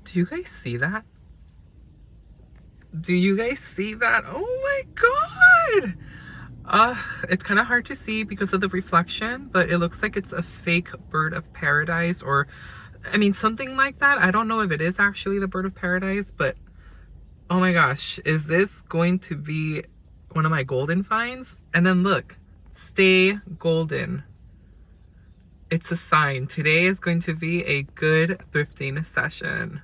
Do you guys see that? Do you guys see that? Oh my god! It's kind of hard to see because of the reflection, but it looks like it's a fake bird of paradise, or I mean something like that. I don't know if it is actually the bird of paradise, but oh my gosh, is this going to be one of my golden finds? And then look, stay golden. It's a sign. Today is going to be a good thrifting session.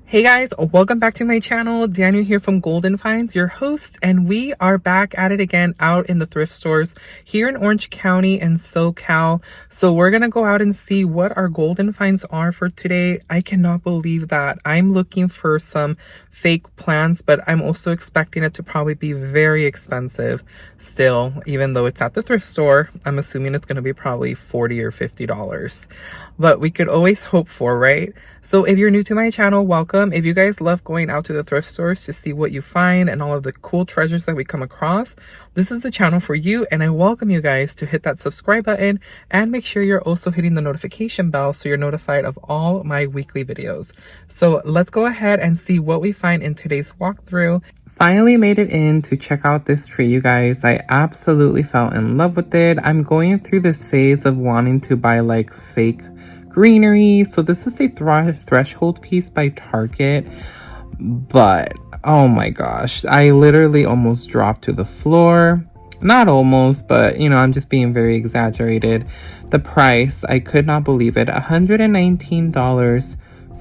Hey guys, welcome back to my channel. Daniel here from Golden Finds, your host, and we are back at it again out in the thrift stores here in Orange County and SoCal. So we're gonna go out and see what our golden finds are for today. I cannot believe that. I'm looking for some fake plants, but I'm also expecting it to probably be very expensive still, even though it's at the thrift store. I'm assuming it's gonna be probably $40 or $50, but we could always hope for, right? So if you're new to my channel, welcome. If you guys love going out to the thrift stores to see what you find and all of the cool treasures that we come across, this is the channel for you, and I welcome you guys to hit that subscribe button and make sure you're also hitting the notification bell so you're notified of all my weekly videos. So let's go ahead and see what we find in today's walkthrough. Finally made it in to check out this tree, you guys. I absolutely fell in love with it. I'm going through this phase of wanting to buy like fake greenery. So this is a threshold piece by Target, but oh my gosh, I literally almost dropped to the floor. Not almost, but you know, I'm just being very exaggerated. The price, I could not believe it. $119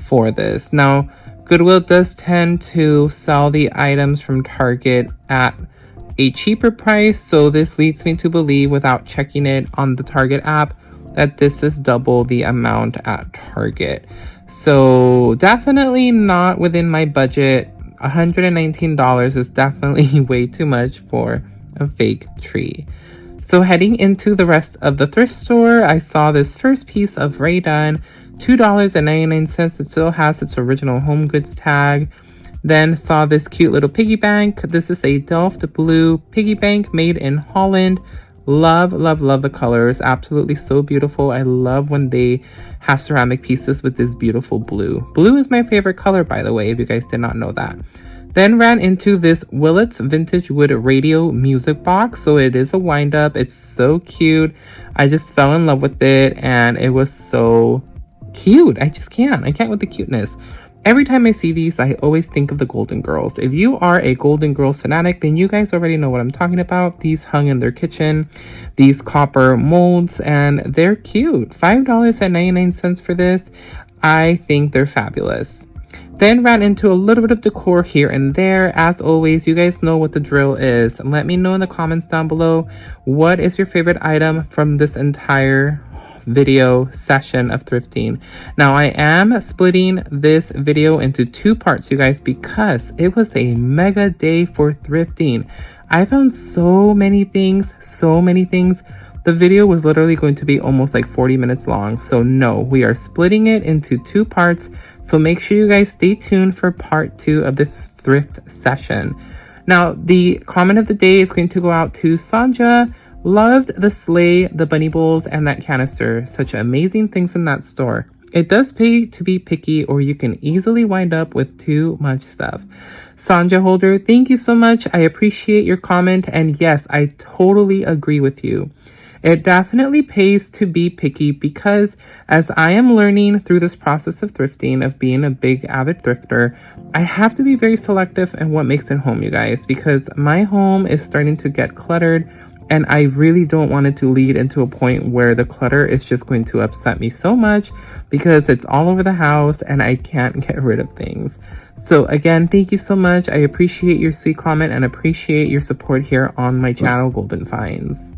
for this. Now Goodwill does tend to sell the items from Target at a cheaper price, so this leads me to believe, without checking it on the Target app, that this is double the amount at Target. So definitely not within my budget. $119 is definitely way too much for a fake tree. So heading into the rest of the thrift store, I saw this first piece of Ray Dunn, $2.99. It still has its original home goods tag. Then saw this cute little piggy bank. This is a Delft blue piggy bank made in Holland. Love, love, love the colors. Absolutely so beautiful. I love when they have ceramic pieces with this beautiful blue. Blue is my favorite color, by the way, if you guys did not know that. Then ran into this Willits vintage wood radio music box. So it is a wind up. It's so cute. I just fell in love with it and it was so cute. I can't with the cuteness. Every time I see these, I always think of the Golden Girls. If you are a Golden Girls fanatic, then you guys already know what I'm talking about. These hung in their kitchen, these copper molds, and they're cute. $5.99 for this. I think they're fabulous. Then ran into a little bit of decor here and there. As always, you guys know what the drill is. Let me know in the comments down below, what is your favorite item from this entire video session of thrifting. Now I am splitting this video into two parts, you guys, because it was a mega day for thrifting. I found so many things. The video was literally going to be almost like 40 minutes long. So no, we are splitting it into two parts. So make sure you guys stay tuned for part 2 of this thrift session. Now the comment of the day is going to go out to Sanja. Loved the sleigh, the bunny bowls, and that canister. Such amazing things in that store. It does pay to be picky, or you can easily wind up with too much stuff. Sanja Holder, thank you so much. I appreciate your comment, and yes, I totally agree with you. It definitely pays to be picky because as I am learning through this process of thrifting, of being a big avid thrifter, I have to be very selective in what makes it home, you guys, because my home is starting to get cluttered. And I really don't want it to lead into a point where the clutter is just going to upset me so much because it's all over the house and I can't get rid of things. So again, thank you so much. I appreciate your sweet comment and appreciate your support here on my channel, Golden Finds.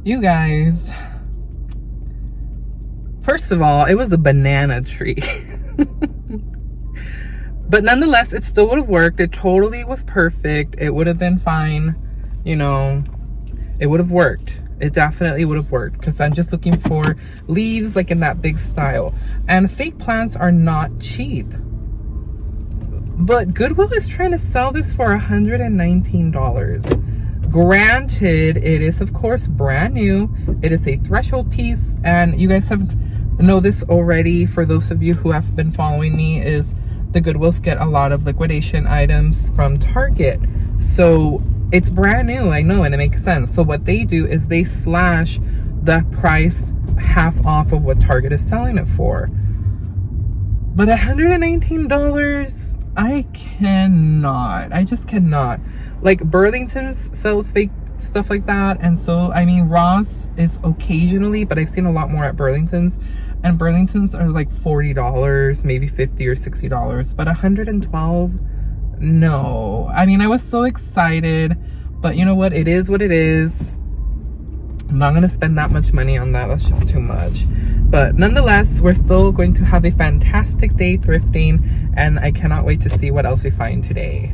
You guys, first of all, it was a banana tree. But nonetheless, it still would have worked. It totally was perfect. It would have been fine. You know, it would have worked. It definitely would have worked because I'm just looking for leaves like in that big style. And fake plants are not cheap. But Goodwill is trying to sell this for $119. Granted, it is of course brand new. It is a threshold piece, and you guys have know this already. For those of you who have been following me, is the Goodwills get a lot of liquidation items from Target. So it's brand new, I know, and it makes sense. So what they do is they slash the price half off of what Target is selling it for. But $119, I just cannot. Like Burlington's sells fake stuff like that, and so I mean Ross is occasionally, but I've seen a lot more at Burlington's, and Burlington's are like $40, maybe $50 or $60, but $112, no. I mean, I was so excited, but you know what? It is what it is. I'm not gonna spend that much money on that. That's just too much. But nonetheless, we're still going to have a fantastic day thrifting, and I cannot wait to see what else we find today.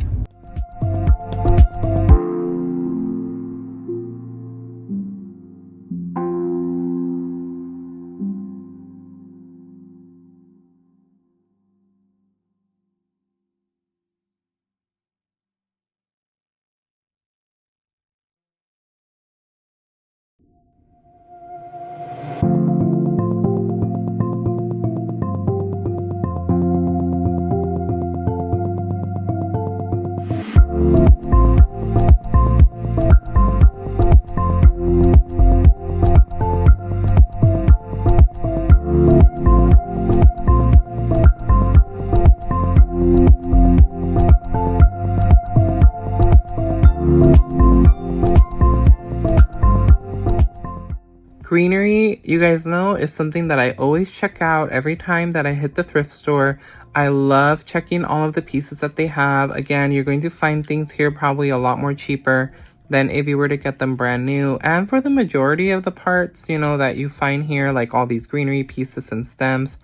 Greenery, you guys know, is something that I always check out every time that I hit the thrift store. I love checking all of the pieces that they have. Again, you're going to find things here probably a lot more cheaper than if you were to get them brand new. And for the majority of the parts, you know, that you find here, like all these greenery pieces and stems,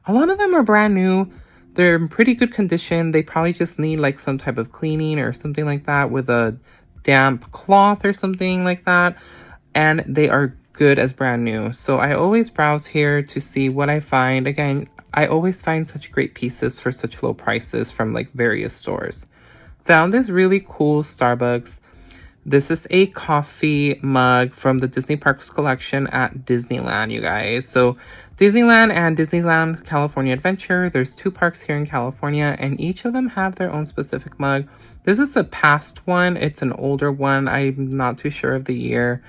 a lot of them are brand new. They're in pretty good condition. They probably just need like some type of cleaning or something like that with a damp cloth or something like that. And they are good as brand new. So I always browse here to see what I find. Again, I always find such great pieces for such low prices from like various stores. Found this really cool Starbucks. This is a coffee mug from the Disney Parks collection at Disneyland, you guys. So Disneyland and Disneyland California Adventure, there's 2 parks here in California, and each of them have their own specific mug. This is a past one. It's an older one. I'm not too sure of the year.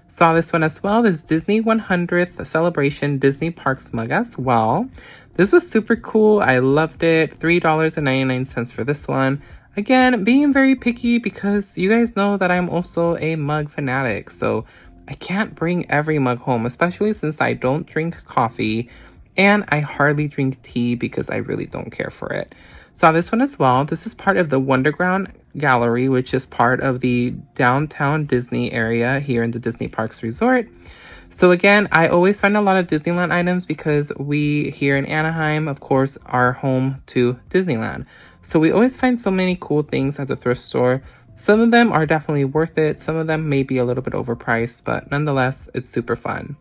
Saw this one as well. This Disney 100th Celebration Disney Parks mug as well. This was super cool. I loved it. $3.99 for this one. Again, being very picky because you guys know that I'm also a mug fanatic. So I can't bring every mug home, especially since I don't drink coffee and I hardly drink tea because I really don't care for it. Saw this one as well. This is part of the Wonderground Gallery, which is part of the downtown Disney area here in the Disney Parks Resort. So again, I always find a lot of Disneyland items because we here in Anaheim, of course, are home to Disneyland. So we always find so many cool things at the thrift store. Some of them are definitely worth it. Some of them may be a little bit overpriced, but nonetheless, it's super fun.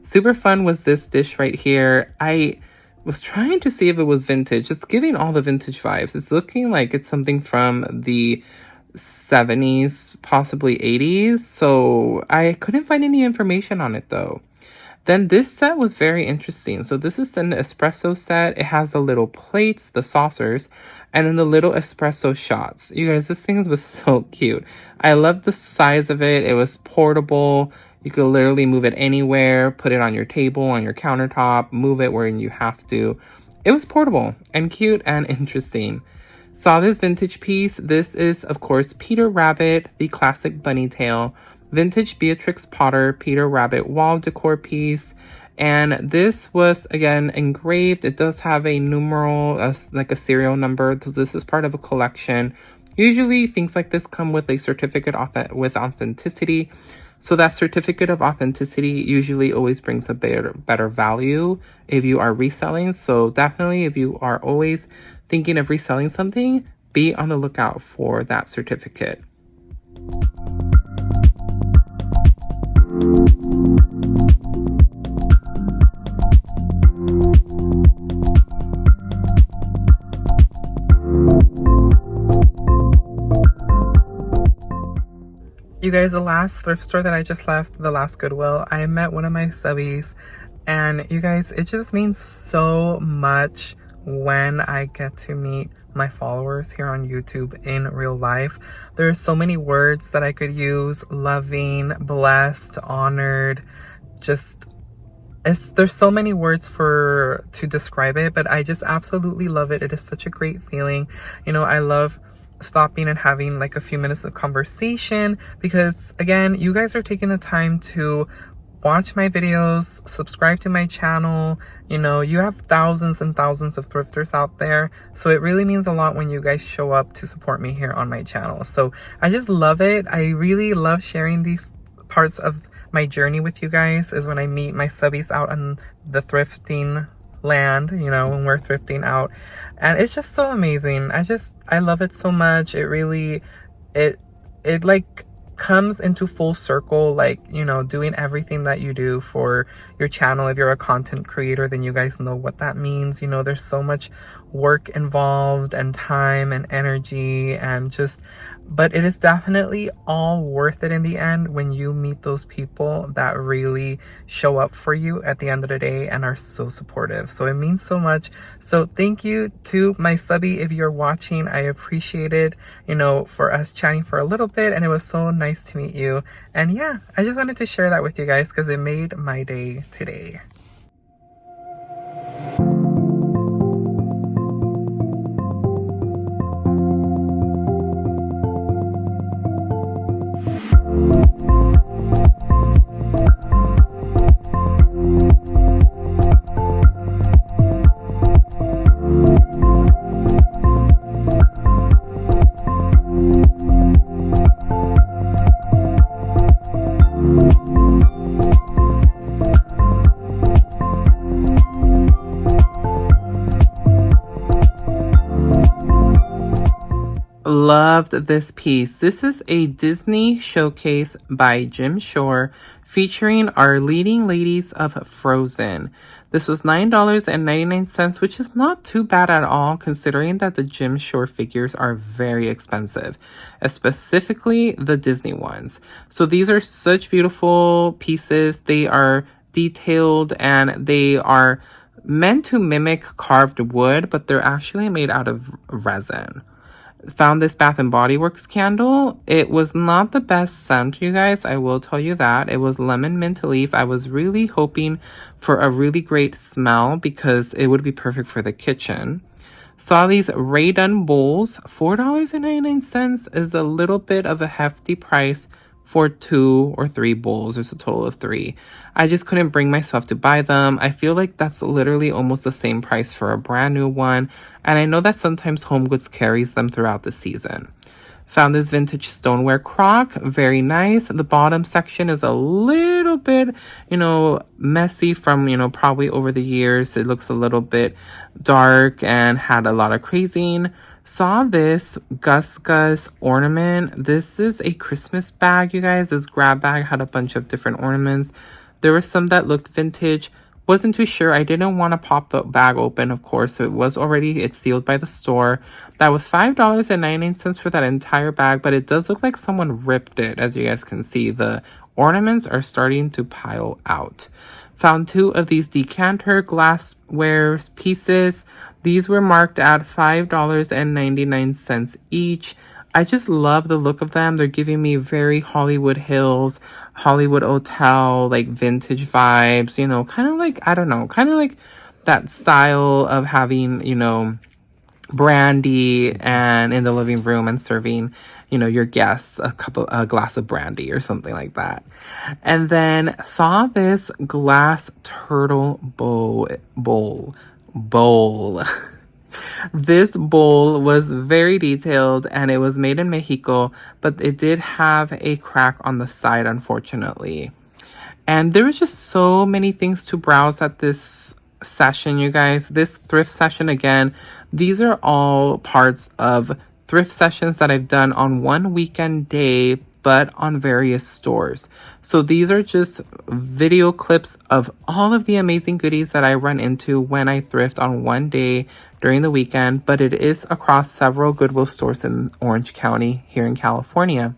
Super fun was this dish right here. I was trying to see if it was vintage. It's giving all the vintage vibes. It's looking like it's something from the 70s, possibly 80s. So I couldn't find any information on it though. Then this set was very interesting. So this is an espresso set. It has the little plates, the saucers, and then the little espresso shots. You guys, this thing was so cute. I love the size of it. It was portable. You could literally move it anywhere, put it on your table, on your countertop, move it where you have to. It was portable and cute and interesting. Saw this vintage piece. This is, of course, Peter Rabbit, the classic bunny tail. Vintage Beatrix Potter Peter Rabbit wall decor piece. And this was, again, engraved. It does have a numeral, like a serial number. So this is part of a collection. Usually, things like this come with a certificate with authenticity. So that certificate of authenticity usually always brings a better value if you are reselling. So definitely, if you are always thinking of reselling something, be on the lookout for that certificate. You guys, the last thrift store that I just left, the last Goodwill, I met one of my subbies, and you guys, it just means so much when I get to meet my followers here on YouTube in real life. There's so many words that I could use: loving, blessed, honored, just there's so many words to describe it, but I just absolutely love it. It is such a great feeling. You know, I love stopping and having like a few minutes of conversation, because again, you guys are taking the time to watch my videos, subscribe to my channel. You know, you have thousands and thousands of thrifters out there, so it really means a lot when you guys show up to support me here on my channel. So I just love it. I really love sharing these parts of my journey with you guys, is when I meet my subbies out on the thrifting land, you know, when we're thrifting out, and it's just so amazing. I love it so much. It really, it like comes into full circle, like, you know, doing everything that you do for your channel. If you're a content creator, then you guys know what that means. You know, there's so much work involved, and time and energy, and just, but it is definitely all worth it in the end when you meet those people that really show up for you at the end of the day and are so supportive. So it means so much. So thank you to my subby. If you're watching, I appreciate it, you know, for us chatting for a little bit, and it was so nice to meet you. And yeah, I just wanted to share that with you guys because it made my day today. Loved this piece. This is a Disney showcase by Jim Shore featuring our leading ladies of Frozen. This was $9.99, which is not too bad at all, considering that the Jim Shore figures are very expensive, specifically the Disney ones. So these are such beautiful pieces. They are detailed and they are meant to mimic carved wood, but they're actually made out of resin. Found this Bath and Body Works candle. It was not the best scent, you guys, I will tell you that. It was lemon mint leaf. I was really hoping for a really great smell because it would be perfect for the kitchen. Saw these Ray Dunn bowls. $4.99 is a little bit of a hefty price for 2 or 3 bowls. There's a total of 3. I just couldn't bring myself to buy them. I feel like that's literally almost the same price for a brand new one. And I know that sometimes HomeGoods carries them throughout the season. Found this vintage stoneware crock. Very nice. The bottom section is a little bit, you know, messy from, you know, probably over the years. It looks a little bit dark and had a lot of crazing. Saw this Gus Gus ornament. This is a Christmas bag, you guys. This grab bag had a bunch of different ornaments. There were some that looked vintage. Wasn't too sure. I didn't want to pop the bag open, of course. So it's sealed by the store. That was $5.99 for that entire bag, but it does look like someone ripped it. As you guys can see, the ornaments are starting to pile out. Found 2 of these decanter glassware pieces. These were marked at $5.99 each. I just love the look of them. They're giving me very Hollywood Hills, Hollywood Hotel, like vintage vibes, you know, kind of like, I don't know, kind of like that style of having, you know, brandy and in the living room and serving, you know, your guests a glass of brandy or something like that. And then saw this glass turtle bowl. This bowl was very detailed and it was made in Mexico, but it did have a crack on the side, unfortunately. And there was just so many things to browse at this session, you guys. This thrift session, again, these are all parts of thrift sessions that I've done on one weekend day, but on various stores. So these are just video clips of all of the amazing goodies that I run into when I thrift on one day during the weekend, but it is across several Goodwill stores in Orange County here in California.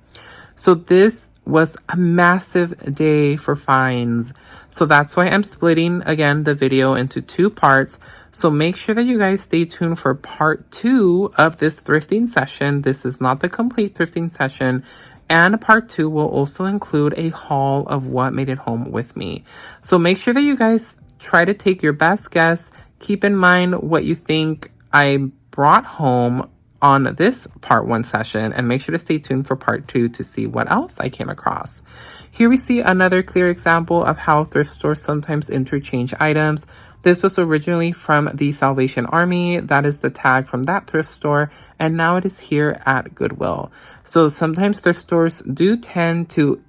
So this was a massive day for finds. So that's why I'm splitting, again, the video into two parts. So make sure that you guys stay tuned for part 2 of this thrifting session. This is not the complete thrifting session. And part 2 will also include a haul of what made it home with me. So make sure that you guys try to take your best guess. Keep in mind what you think I brought home on this part 1 session, and make sure to stay tuned for part 2 to see what else I came across. Here we see another clear example of how thrift stores sometimes interchange items. This was originally from the Salvation Army. That is the tag from that thrift store, and now it is here at Goodwill. So sometimes thrift stores do tend to,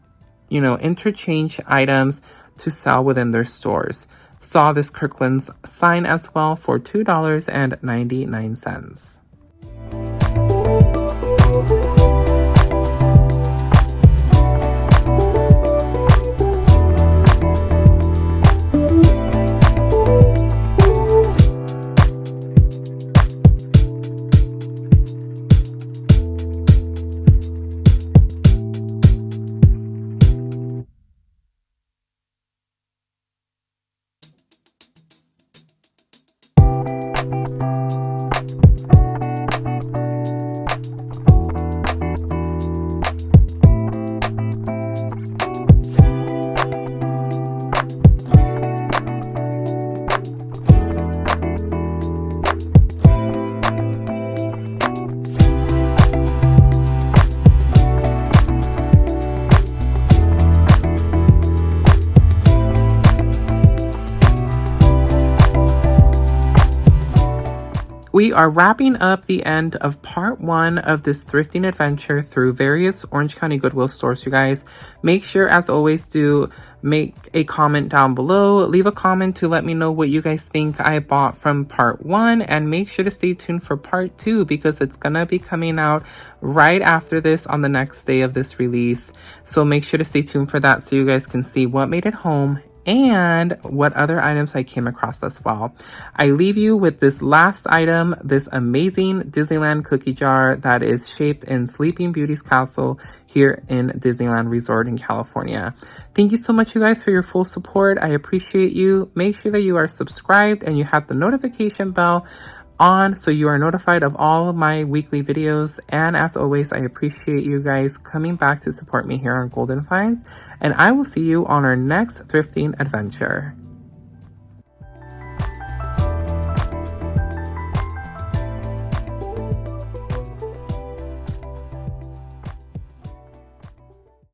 interchange items to sell within their stores. Saw this Kirkland's sign as well for $2.99. We are wrapping up the end of part 1 of this thrifting adventure through various Orange County Goodwill stores, you guys. Make sure, as always, to make a comment down below. Leave a comment to let me know what you guys think I bought from part 1. And make sure to stay tuned for part 2 because it's going to be coming out right after this on the next day of this release. So make sure to stay tuned for that so you guys can see what made it home and what other items I came across as well. I leave you with this last item, this amazing Disneyland cookie jar that is shaped in Sleeping Beauty's castle here in Disneyland Resort in California. Thank you so much, you guys, for your full support. I appreciate you. Make sure that you are subscribed and you have the notification bell on so you are notified of all of my weekly videos. And as always, I appreciate you guys coming back to support me here on Golden Finds, and I will see you on our next thrifting adventure.